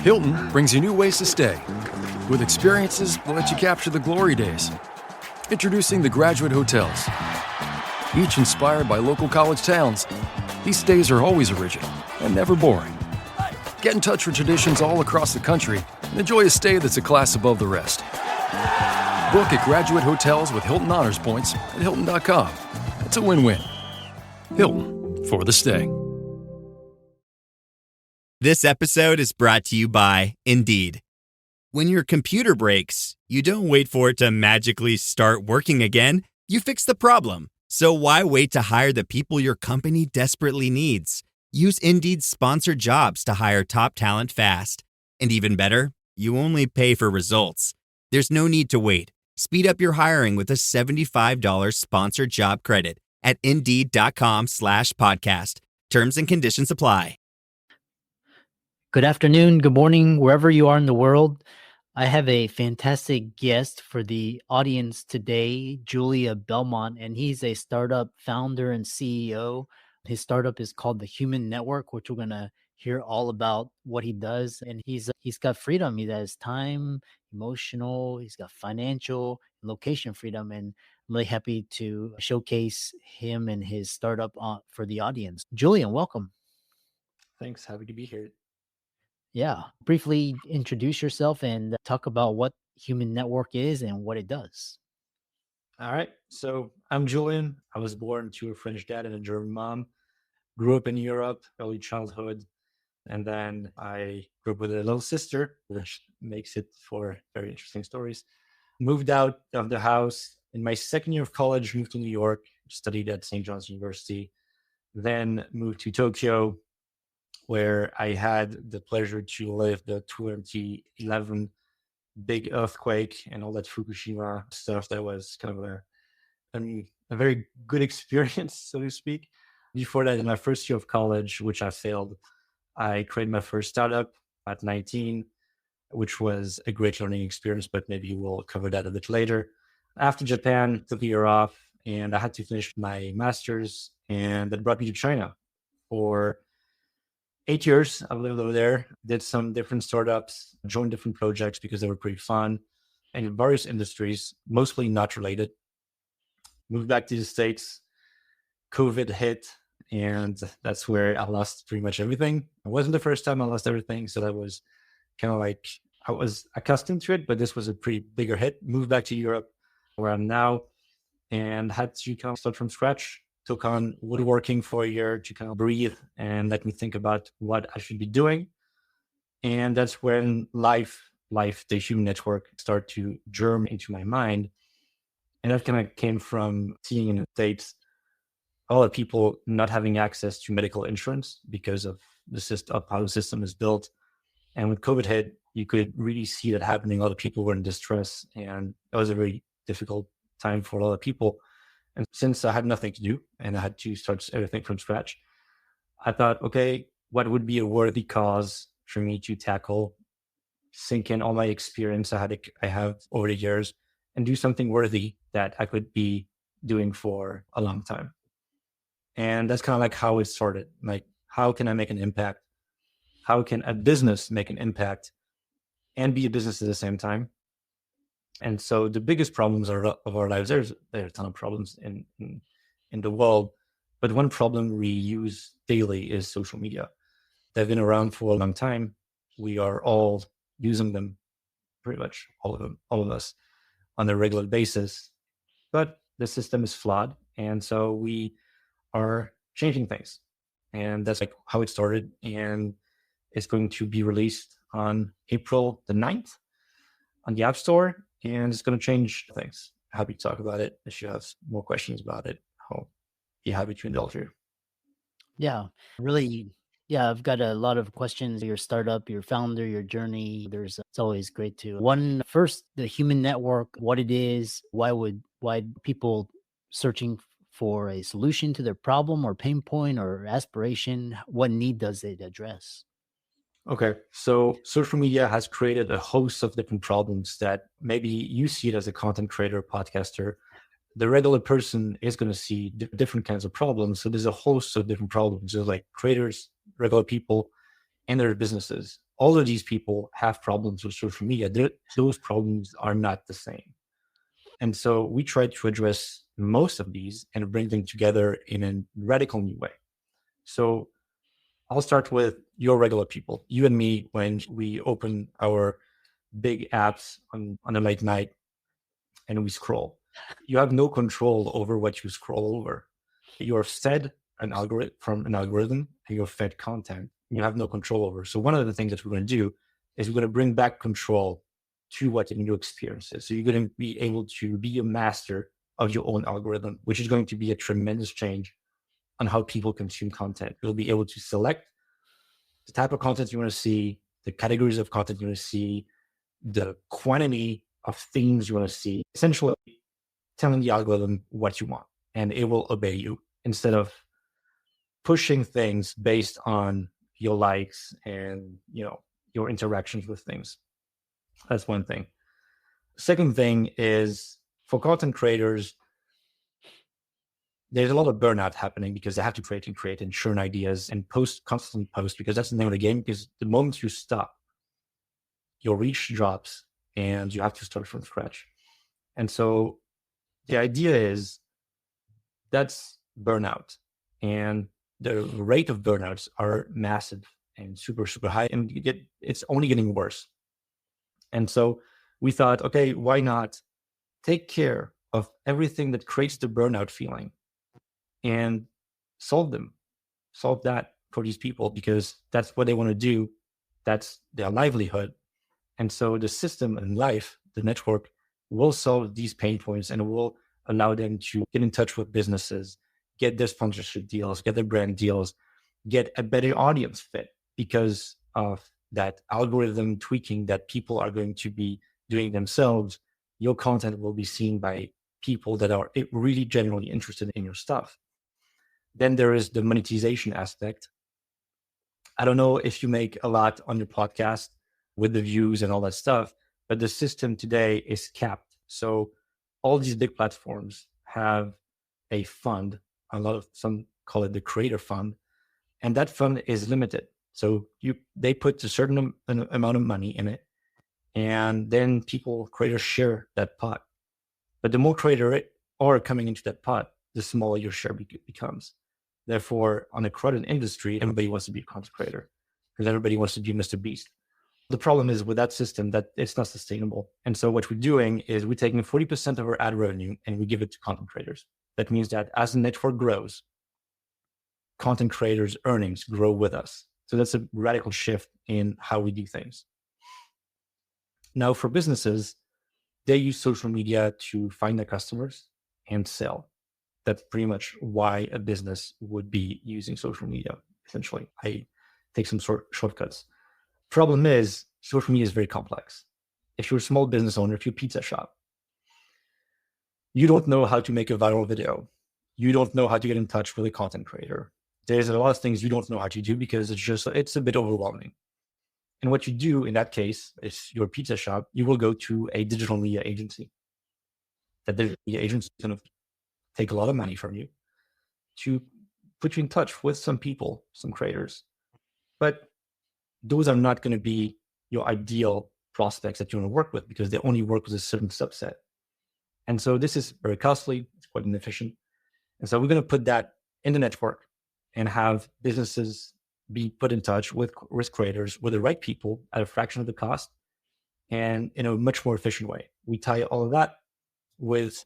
Hilton brings you new ways to stay. With experiences that let you capture the glory days. Introducing the Graduate Hotels. Each inspired by local college towns, these stays are always original and never boring. Get in touch with traditions all across the country and enjoy a stay that's a class above the rest. Book at Graduate Hotels with Hilton Honors Points at Hilton.com. It's a win-win. Hilton, for the stay. This episode is brought to you by Indeed. When your computer breaks, you don't wait for it to magically start working again. You fix the problem. So why wait to hire the people your company desperately needs? Use Indeed's sponsored jobs to hire top talent fast. And even better, you only pay for results. There's no need to wait. Speed up your hiring with a $75 sponsored job credit at Indeed.com/podcast. Terms and conditions apply. Good afternoon, good morning, wherever you are in the world. I have a fantastic guest for the audience today, Julien Belmont, and he's a startup founder and CEO. His startup is called The Human Network, which we're going to hear all about what he does. And he's got freedom. He has time, emotional, he's got financial, location freedom. And I'm really happy to showcase him and his startup for the audience. Julien, welcome. Thanks. Happy to be here. Yeah. Briefly introduce yourself and talk about what Human Network is and what it does. All right. So I'm Julien. I was born to a French dad and a German mom. Grew up in Europe, early childhood. And then I grew up with a little sister, which makes it for very interesting stories. Moved out of the house in my second year of college, moved to New York, studied at St. John's University, then moved to Tokyo, where I had the pleasure to live the 2011 big earthquake and all that Fukushima stuff. That was kind of a very good experience, so to speak. Before that, in my first year of college, which I failed, I created my first startup at 19, which was a great learning experience, but maybe we'll cover that a bit later. After Japan, took a year off, and I had to finish my master's, and that brought me to China for 8 years. I lived over there, did some different startups, joined different projects because they were pretty fun, and in various industries, mostly not related. Moved back to the States, COVID hit, and that's where I lost pretty much everything. It wasn't the first time I lost everything, so that was kind of like, I was accustomed to it, but this was a pretty bigger hit. Moved back to Europe, where I'm now, and had to kind of start from scratch. Took on woodworking for a year to kind of breathe and let me think about what I should be doing. And that's when life, the Human Network, started to germ into my mind. And that kind of came from seeing in the States a lot of people not having access to medical insurance because of the system, of how the system is built. And when COVID hit, you could really see that happening. A lot of people were in distress, and it was a very difficult time for a lot of people. And since I had nothing to do and I had to start everything from scratch, I thought, okay, what would be a worthy cause for me to tackle, sink in all my experience I have over the years, and do something worthy that I could be doing for a long time. And that's kind of like how it started. Like, how can I make an impact? How can a business make an impact and be a business at the same time? And so the biggest problems of our lives, there are a ton of problems in the world, but one problem we use daily is social media. They've been around for a long time. We are all using them, pretty much all of us, on a regular basis. But the system is flawed, and so we are changing things. And that's like how it started, and it's going to be released on April the 9th on the App Store. And it's going to change things. Happy to talk about it. If you have more questions about it, I'll be happy to indulge you. Yeah, really. Yeah, I've got a lot of questions. Your startup, your founder, your journey. It's always great to first, the Human Network, what it is, why people searching for a solution to their problem or pain point or aspiration, what need does it address? Okay, so social media has created a host of different problems that maybe you see it as a content creator, podcaster. The regular person is going to see different kinds of problems. So there's a host of different problems. There's like creators, regular people, and their businesses, all of these people have problems with social media. Those problems are not the same. And so we try to address most of these and bring them together in a radical new way. So I'll start with your regular people, you and me, when we open our big apps on a late night and we scroll. You have no control over what you scroll over. You're fed an algorithm from an algorithm, and you're fed content you have no control over. So one of the things that we're going to do is we're going to bring back control to what your new experience is. So you're going to be able to be a master of your own algorithm, which is going to be a tremendous change on how people consume content. You'll be able to select the type of content you want to see, the categories of content you want to see, the quantity of things you want to see, essentially telling the algorithm what you want, and it will obey you instead of pushing things based on your likes and your interactions with things. That's one thing. Second thing is, for content creators, there's a lot of burnout happening because they have to create and churn ideas and constantly post, because that's the name of the game. Because the moment you stop, your reach drops and you have to start from scratch. And so the idea is that's burnout, and the rate of burnouts are massive and super, super high, and it's only getting worse. And so we thought, okay, why not take care of everything that creates the burnout feeling and solve that for these people, because that's what they want to do. That's their livelihood. And so the system and life, the network, will solve these pain points and will allow them to get in touch with businesses, get their sponsorship deals, get their brand deals, get a better audience fit because of that algorithm tweaking that people are going to be doing themselves. Your content will be seen by people that are really genuinely interested in your stuff. Then there is the monetization aspect. I don't know if you make a lot on your podcast with the views and all that stuff, but the system today is capped. So all these big platforms have a fund, some call it the creator fund, and that fund is limited. So they put a certain amount of money in it, and then creators share that pot. But the more creators are coming into that pot, the smaller your share becomes. Therefore, on a crowded industry, everybody wants to be a content creator because everybody wants to be Mr. Beast. The problem is with that system that it's not sustainable. And so what we're doing is we're taking 40% of our ad revenue and we give it to content creators. That means that as the network grows, content creators' earnings grow with us. So that's a radical shift in how we do things. Now, for businesses, they use social media to find their customers and sell. That's pretty much why a business would be using social media, essentially. I take some shortcuts. Problem is, social media is very complex. If you're a small business owner, if you're a pizza shop, you don't know how to make a viral video. You don't know how to get in touch with a content creator. There's a lot of things you don't know how to do because it's a bit overwhelming. And what you do in that case, if you're a pizza shop, you will go to a digital media agency. That digital media agency is going to take a lot of money from you to put you in touch with some people, some creators. But those are not going to be your ideal prospects that you want to work with because they only work with a certain subset. And so this is very costly. It's quite inefficient. And so we're going to put that in the network and have businesses be put in touch with creators, with the right people at a fraction of the cost and in a much more efficient way. We tie all of that with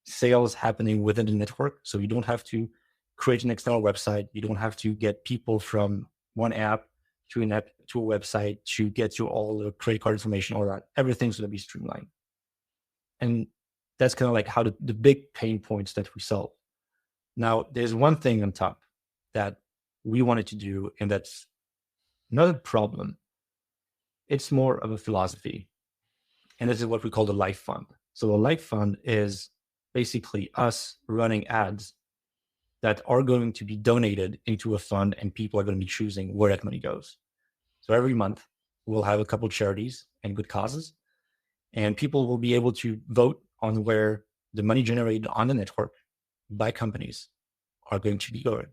sales happening within the network. So you don't have to create an external website. You don't have to get people from one app to a website to get you all the credit card information, all that. Everything's going to be streamlined. And that's kind of like how the big pain points that we solve. Now, there's one thing on top that we wanted to do, and that's not a problem. It's more of a philosophy. And this is what we call the Life Fund. So the Life Fund is basically us running ads that are going to be donated into a fund, and people are going to be choosing where that money goes. So every month, we'll have a couple of charities and good causes, and people will be able to vote on where the money generated on the network by companies are going to be going.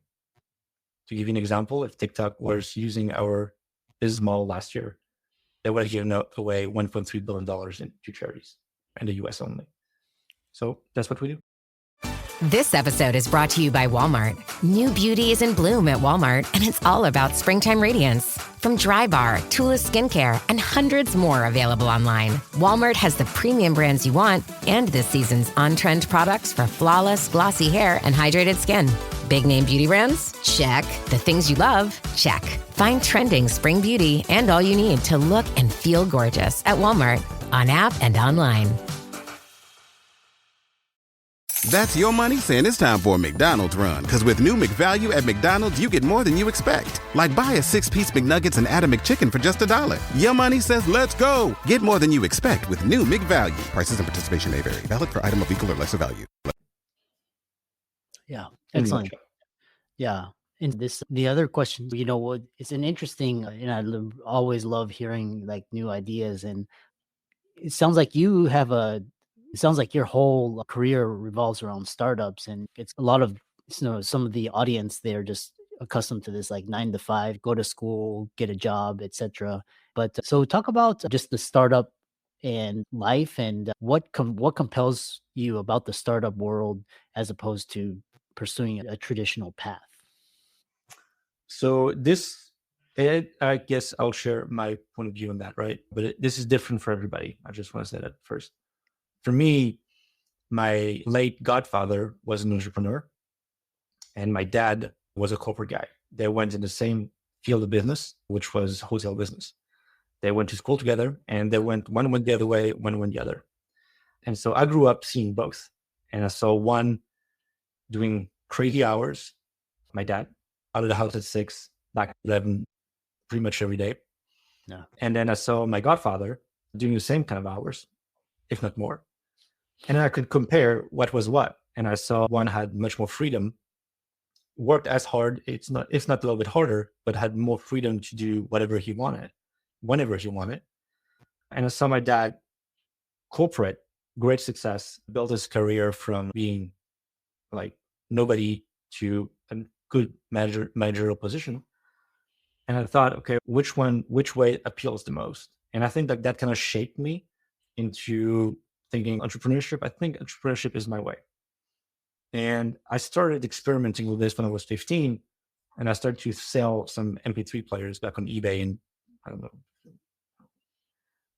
To give you an example, if TikTok was using our business model last year, they would have given away $1.3 billion to charities in the US only. So that's what we do. This episode is brought to you by Walmart. New beauty is in bloom at Walmart, and it's all about springtime radiance. From Drybar, Tula Skincare, and hundreds more available online, Walmart has the premium brands you want and this season's on-trend products for flawless, glossy hair and hydrated skin. Big name beauty brands? Check. The things you love? Check. Find trending spring beauty and all you need to look and feel gorgeous at Walmart, on app and online. That's your money saying it's time for a McDonald's run. Because with new McValue at McDonald's, you get more than you expect. Like buy a 6-piece McNuggets and add a McChicken for just $1. Your money says let's go. Get more than you expect with new McValue. Prices and participation may vary. Valid for item of equal or lesser value. Yeah, excellent. Yeah. And the other question, it's an interesting, and always love hearing like new ideas. And it sounds like it sounds like your whole career revolves around startups, and it's a lot of, some of the audience, they're just accustomed to this like 9 to 5, go to school, get a job, etc. But so talk about just the startup and life, and what compels you about the startup world as opposed to pursuing a traditional path. So I guess I'll share my point of view on that, right? But this is different for everybody. I just want to say that first. For me, my late godfather was an entrepreneur, and my dad was a corporate guy. They went in the same field of business, which was hotel business. They went to school together, and one went the other way, one went the other. And so I grew up seeing both. And I saw one doing crazy hours, my dad, out of the house at 6, back at 11, pretty much every day. No. And then I saw my godfather doing the same kind of hours, if not more. And then I could compare what was what. And I saw one had much more freedom, worked as hard, it's not a little bit harder, but had more freedom to do whatever he wanted, whenever he wanted. And I saw my dad, corporate, great success, built his career from being like nobody to a good managerial position. And I thought, okay, which way appeals the most? And I think that kind of shaped me into thinking entrepreneurship. I think entrepreneurship is my way. And I started experimenting with this when I was 15, and I started to sell some MP3 players back on eBay, and I don't know,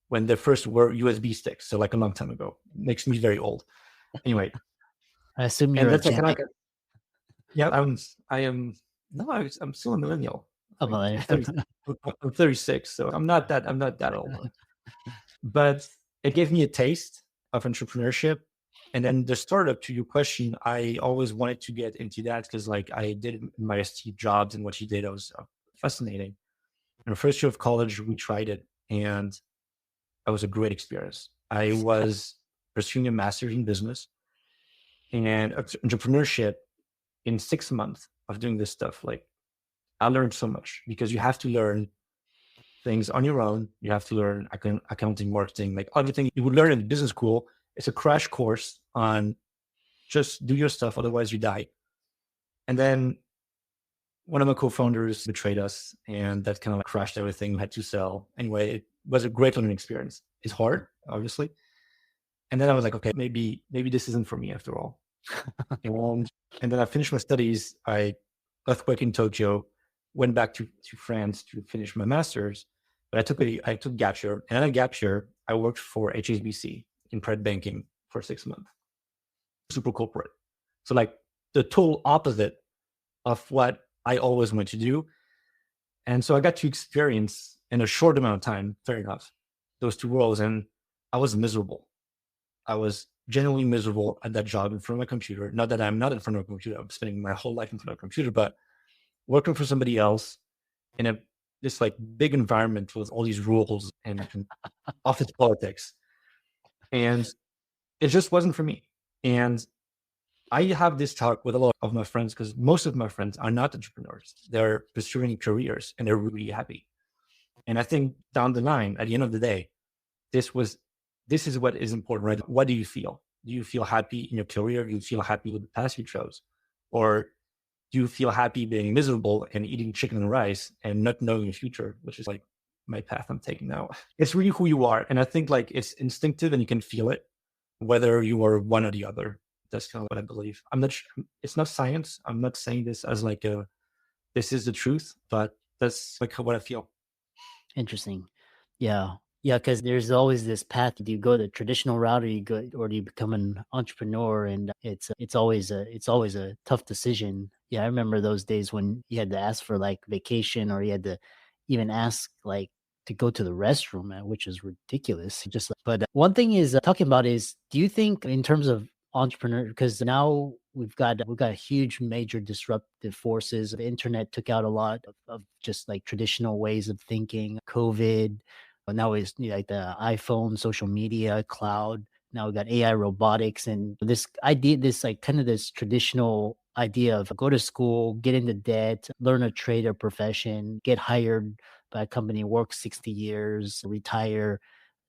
when the first were USB sticks, so like a long time ago. Makes me very old. Anyway, I assume you're I'm still a millennial. I'm 36, so I'm not that old. But it gave me a taste of entrepreneurship. And then the startup, to your question, I always wanted to get into that because like I did my Steve Jobs, and what he did was fascinating. In the first year of college, we tried it, and it was a great experience. I was pursuing a master's in business and entrepreneurship. In 6 months of doing this stuff, like I learned so much, because you have to learn things on your own. You have to learn accounting, marketing, like everything you would learn in business school. It's a crash course on just do your stuff, otherwise you die. And then one of my co-founders betrayed us, and that kind of like crashed everything. We had to sell. Anyway, it was a great learning experience. It's hard, obviously. And then I was like, okay, maybe this isn't for me after all. And then I finished my studies. I earthquake in Tokyo, went back to France to finish my master's. But I took gap year, and at a gap year, I worked for HSBC in private banking for 6 months. Super corporate. So like the total opposite of what I always wanted to do. And so I got to experience in a short amount of time, fair enough, those two worlds. And I was miserable. I was genuinely miserable at that job in front of my computer. Not that I'm not in front of a computer. I'm spending my whole life in front of a computer, but working for somebody else in this like big environment with all these rules and office politics. And it just wasn't for me. And I have this talk with a lot of my friends, because most of my friends are not entrepreneurs. They're pursuing careers, and they're really happy. And I think down the line, at the end of the day, this is what is important, right? What do you feel? Do you feel happy in your career? Do you feel happy with the path you chose? Or do you feel happy being miserable and eating chicken and rice and not knowing your future, which is like my path I'm taking now. It's really who you are. And I think like it's instinctive and you can feel it, whether you are one or the other. That's kind of what I believe. I'm not, it's not science. I'm not saying this as like this is the truth, but that's like what I feel. Interesting. Yeah. Yeah, because there's always this path. Do you go the traditional route, or do you become an entrepreneur? And it's always a tough decision. Yeah, I remember those days when you had to ask for like vacation, or you had to even ask like to go to the restroom, which is ridiculous. Just but one thing is talking about is, do you think in terms of entrepreneur, because now we've got huge major disruptive forces. The internet took out a lot of just like traditional ways of thinking. COVID, but now it's like the iPhone, social media, cloud. Now we got AI, robotics, and this idea, this like kind of this traditional idea of go to school, get into debt, learn a trade or profession, get hired by a company, work 60 years, retire.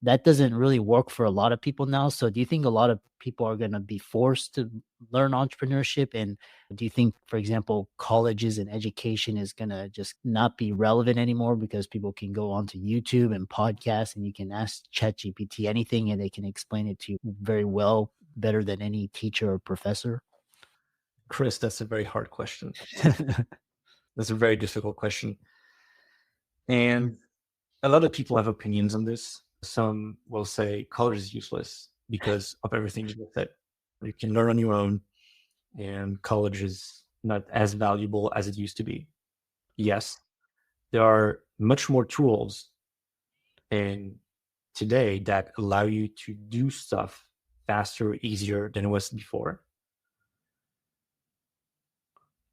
That doesn't really work for a lot of people now. So do you think a lot of people are going to be forced to learn entrepreneurship? And do you think, for example, colleges and education is going to just not be relevant anymore because people can go onto YouTube and podcasts and you can ask ChatGPT anything and they can explain it to you very well, better than any teacher or professor? Chris, that's a very hard question. That's a very difficult question. And a lot of people have opinions on this. Some will say college is useless because of everything you said. You can learn on your own, and college is not as valuable as it used to be. Yes, there are much more tools in today that allow you to do stuff faster, easier than it was before.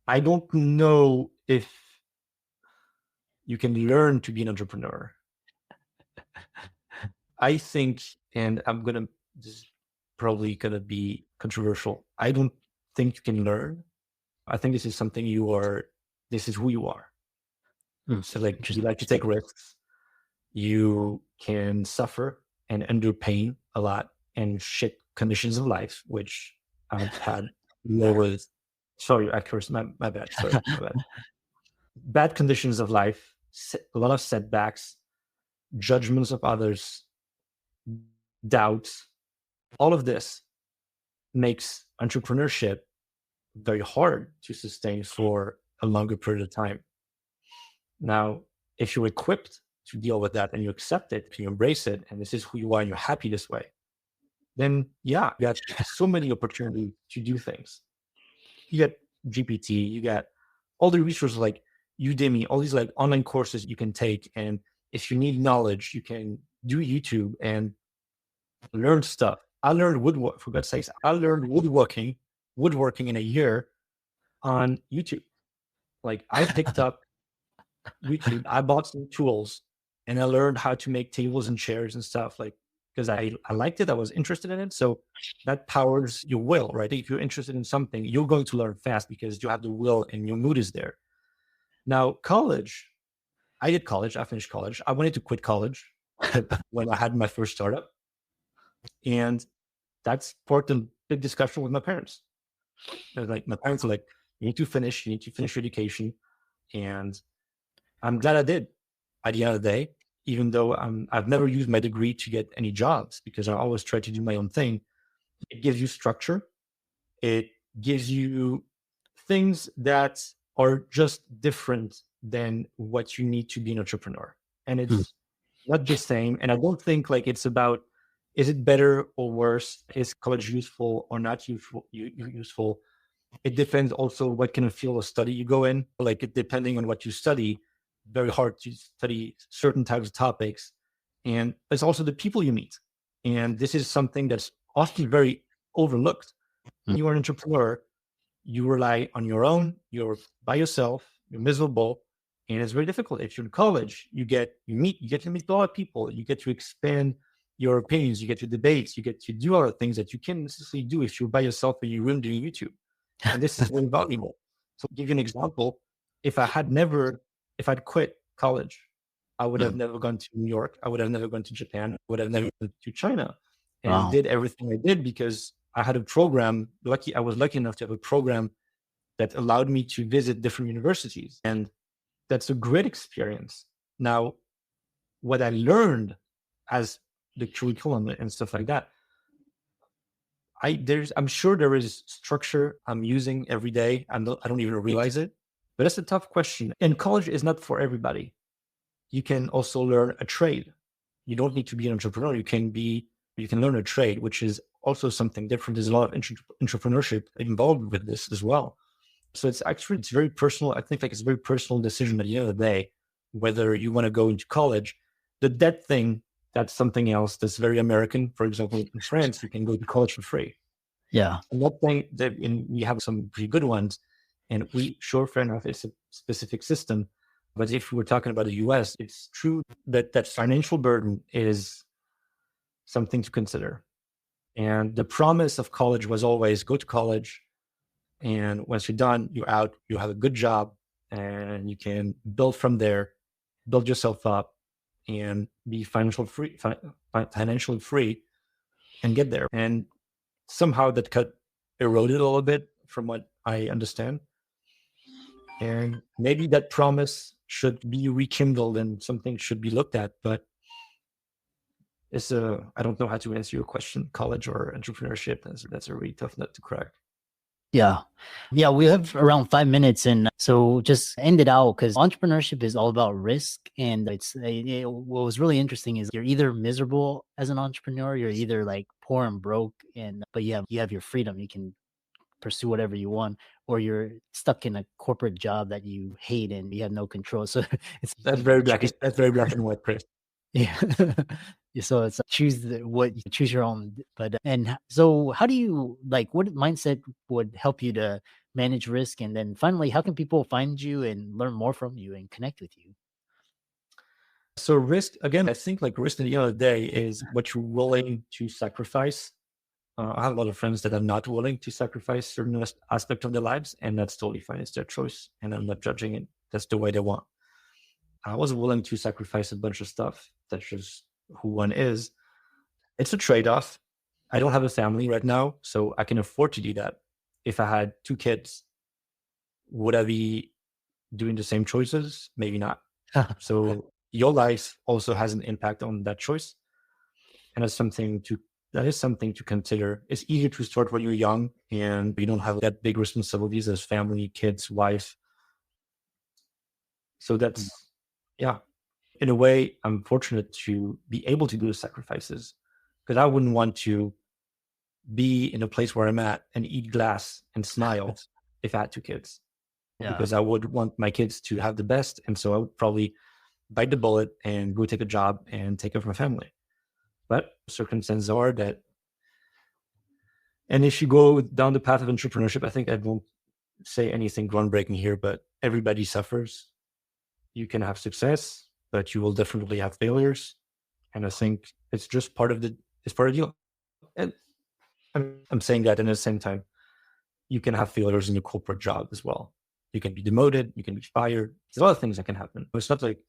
I don't know if you can learn to be an entrepreneur. I think, and this is probably gonna be controversial. I don't think you can learn. I think this is something this is who you are. So like, you like to take risks. You can suffer and endure pain a lot and shit conditions of life, which I've had lowest. Sorry, I cursed. My bad. Sorry, my bad. Bad conditions of life, a lot of setbacks, judgments of others, doubts. All of this makes entrepreneurship very hard to sustain for a longer period of time. Now, if you're equipped to deal with that and you accept it, you embrace it, and this is who you are and you're happy this way, then yeah, you got so many opportunities to do things. You got GPT, you got all the resources like Udemy, all these like online courses you can take. And if you need knowledge, you can do YouTube and learn stuff. I learned woodwork, for God's sakes. I learned woodworking in a year on YouTube. Like I picked up YouTube, I bought some tools and I learned how to make tables and chairs and stuff, like, because I liked it. I was interested in it. So that powers your will, right? If you're interested in something, you're going to learn fast because you have the will and your mood is there. Now, college, I did college. I finished college. I wanted to quit college when I had my first startup. And that sparked a big discussion with my parents. Like my parents were like, you need to finish your education. And I'm glad I did at the end of the day, even though I've never used my degree to get any jobs because I always try to do my own thing. It gives you structure. It gives you things that are just different than what you need to be an entrepreneur. And it's not the same. And I don't think like it's about, is it better or worse? Is college useful or not useful? It depends also what kind of field of study you go in. Like depending on what you study, very hard to study certain types of topics. And it's also the people you meet. And this is something that's often very overlooked. When you are an entrepreneur, you rely on your own, you're by yourself, you're miserable, and it's very difficult. If you're in college, you get to meet a lot of people, you get to expand your opinions, you get to debates, you get to do other things that you can't necessarily do if you're by yourself in your room doing YouTube. And this is very valuable. So to give you an example, if I'd quit college, I would have never gone to New York. I would have never gone to Japan. I would have never gone to China, and did everything I did because I had a program. I was lucky enough to have a program that allowed me to visit different universities. And that's a great experience. Now, what I learned as the curriculum and stuff like that, I'm sure there is structure I'm using every day. I don't even realize it, but that's a tough question. And college is not for everybody. You can also learn a trade. You don't need to be an entrepreneur. You can learn a trade, which is also something different. There's a lot of entrepreneurship involved with this as well. So it's very personal. I think it's a very personal decision at the end of the day, whether you want to go into college. The debt thing, that's something else that's very American. For example, in France, you can go to college for free. Yeah. And that thing, we have some pretty good ones. And fair enough, it's a specific system. But if we're talking about the US, it's true that financial burden is something to consider. And the promise of college was always go to college. And once you're done, you're out, you have a good job, and you can build from there, build yourself up, and be financially free and get there. And somehow that got eroded a little bit from what I understand. And maybe that promise should be rekindled and something should be looked at. But I don't know how to answer your question, college or entrepreneurship. That's a really tough nut to crack. Yeah. Yeah. We have around 5 minutes. And so just end it out, because entrepreneurship is all about risk. And what was really interesting is you're either miserable as an entrepreneur, you're either like poor and broke, but you have your freedom. You can pursue whatever you want, or you're stuck in a corporate job that you hate and you have no control. So that's very black and white, Chris. Yeah. So it's choose your own. But and so how do you what mindset would help you to manage risk? And then finally, how can people find you and learn more from you and connect with you? So risk, again, I think risk at the end of the day is what you're willing to sacrifice. I have a lot of friends that are not willing to sacrifice certain aspects of their lives, and that's totally fine. It's their choice, and I'm not judging it. That's the way they want. I was willing to sacrifice a bunch of stuff. That's just who one is. It's a trade-off. I don't have a family right now, so I can afford to do that. If I had 2 kids, would I be doing the same choices? Maybe not. So your life also has an impact on that choice. And that is something to consider. It's easier to start when you're young and you don't have that big responsibilities as family, kids, wife. So that's, in a way, I'm fortunate to be able to do the sacrifices, because I wouldn't want to be in a place where I'm at and eat glass and smile if I had 2 kids, because I would want my kids to have the best. And so I would probably bite the bullet and go take a job and take care of my family. But circumstances are that, and if you go down the path of entrepreneurship, I think I won't say anything groundbreaking here, but everybody suffers. You can have success, but you will definitely have failures. And I think it's just part of the deal. And I'm saying that, and at the same time, you can have failures in your corporate job as well. You can be demoted, you can be fired. There's a lot of things that can happen. It's not like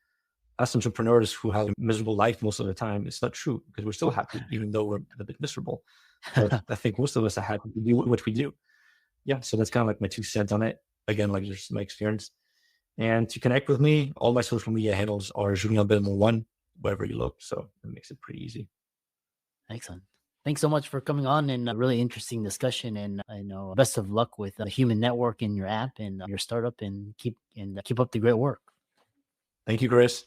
us entrepreneurs who have a miserable life most of the time. It's not true, because we're still happy, even though we're a bit miserable. But I think most of us are happy to do what we do. Yeah, so that's kind of my 2 cents on it. Again, just my experience. And to connect with me, all my social media handles are Julien Belmont 1, wherever you look. So it makes it pretty easy. Excellent. Thanks so much for coming on, and a really interesting discussion. And I know best of luck with the Human Network and your app and your startup, and keep up the great work. Thank you, Chris.